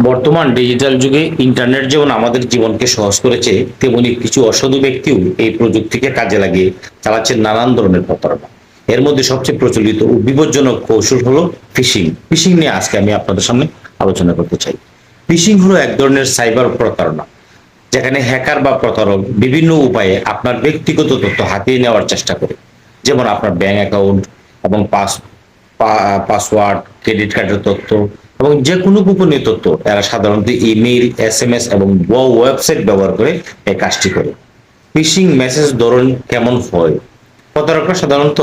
বর্তমান ডিজিটাল যুগে ইন্টারনেট যেমন আমাদের জীবনকে সহজ করেছে, তেমনি কিছু অসাধু ব্যক্তিও এই প্রযুক্তিকে কাজে লাগিয়ে চালাচ্ছেন নানান ধরনের প্রতারণা। এর মধ্যে সবচেয়ে প্রচলিত ও বিপজ্জনক কৌশল হলো ফিশিং। ফিশিং নিয়ে আজকে আমি আপনাদের সামনে আলোচনা করতে চাই। ফিশিং হলো এক ধরনের সাইবার প্রতারণা, যেখানে হ্যাকার বা প্রতারক বিভিন্ন উপায়ে আপনার ব্যক্তিগত তথ্য হাতিয়ে নেওয়ার চেষ্টা করে। যেমন আপনার ব্যাংক অ্যাকাউন্ট এবং পাসওয়ার্ড, ক্রেডিট কার্ডের তথ্য এবং যে কোনো গোপনীয় তথ্য এরা সাধারণত ইমেইল, এসএমএস এবং ওয়েবসাইট ব্যবহার করে এই কাজটি করে। ফিশিং মেসেজ ধরন কেমন হয়? প্রতারকরা সাধারণত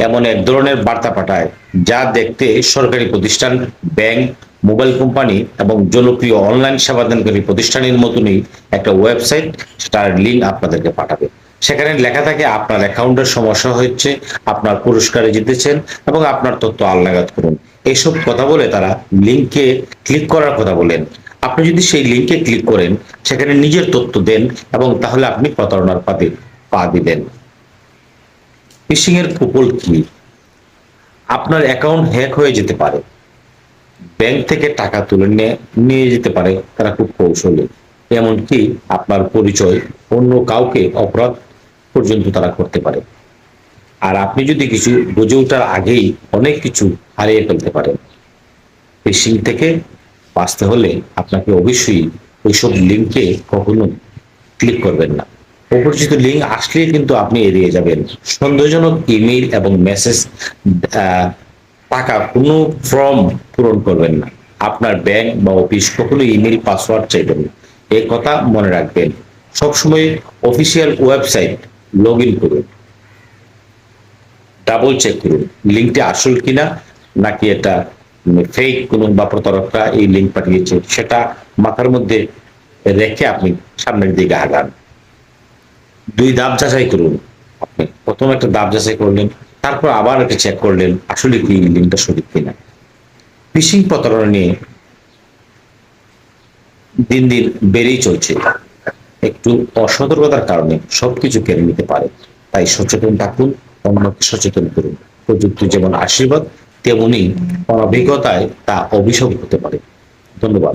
এমন এক ধরনের বার্তা পাঠায় যা দেখতে সরকারি প্রতিষ্ঠান, ব্যাংক, মোবাইল কোম্পানি এবং জনপ্রিয় অনলাইন সেবাদানকারী প্রতিষ্ঠানের মতনই একটা ওয়েবসাইট, সেটার লিঙ্ক আপনাদেরকে পাঠাবে। সেখানে লেখা থাকে আপনার অ্যাকাউন্টের সমস্যা হচ্ছে, আপনার পুরস্কারে জিতেছেন এবং আপনার তথ্য আলনাগাদ করুন। এইসব কথা বলে তারা লিঙ্কে ক্লিক করার কথা বলেন। আপনি যদি সেই লিঙ্কে ক্লিক করেন, সেখানে নিজের তথ্য দেন এবং তাহলে আপনি প্রতারণার পাতে পা দিবেন। ফিশিং এর কুফল কি? আপনার অ্যাকাউন্ট হ্যাক হয়ে যেতে পারে, ব্যাংক থেকে টাকা তুলে নিয়ে যেতে পারে তারা খুব কৌশলী। এমনকি আপনার পরিচয় অন্য কাউকে অপরাধ পর্যন্ত তারা করতে পারে। আর আপনি যদি কিছু বুঝে ওঠার আগেই অনেক কিছু হারিয়ে ফেলতে পারেন। ফিশিং থেকে বাঁচতে হলে আপনাকে অবশ্যই ওইসব লিঙ্কে কখনো ক্লিক করবেন না। অপরিচিত লিঙ্ক আসলেই কিন্তু আপনি এড়িয়ে যাবেন। সন্দেহজনক ইমেইল এবং মেসেজ, টাকা কোনো ফর্ম পূরণ করবেন না। আপনার ব্যাংক বা অফিস কখনো ইমেইল পাসওয়ার্ড চাইবেন না, এই কথা মনে রাখবেন। সবসময় অফিসিয়াল ওয়েবসাইট লগ ইন করুন, ডাবল চেক করুন লিঙ্কটি আসল কিনা, নাকি এটা ফেক কোনো বা প্রতারকরা এই লিঙ্ক পাঠিয়েছে, সেটা মাথার মধ্যে রেখে আপনি সামনের দিকে আগান। 2 ধাপ যাচাই করুন। আপনি প্রথম একটা ধাপ যাচাই করলেন, তারপর আবার একটা চেক করলেন আসলে কি লিঙ্কটা সঠিক কিনা। ফিশিং প্রতারণা নিয়ে দিন দিন বেড়েই চলছে। একটু অসতর্কতার কারণে সবকিছু কেড়ে নিতে পারে। তাই সচেতন থাকুন, অন্যকে সচেতন করুন। প্রযুক্তি যেমন আশীর্বাদ, তেমনি অনভিজ্ঞতায় তা অভিশাপ হতে পারে। ধন্যবাদ।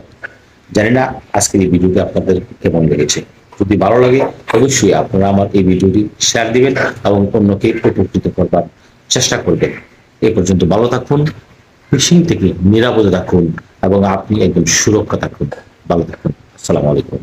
জানি না আজকের এই ভিডিওটি আপনাদের কেমন লেগেছে। যদি ভালো লাগে অবশ্যই আপনারা আমার এই ভিডিওটি শেয়ার দিবেন এবং অন্যকে উপকৃত করবার চেষ্টা করবেন। এ পর্যন্ত ভালো থাকুন, ফিশিং থেকে নিরাপদে থাকুন এবং আপনি একদম সুরক্ষা থাকুন। ভালো থাকুন। আসসালামু আলাইকুম।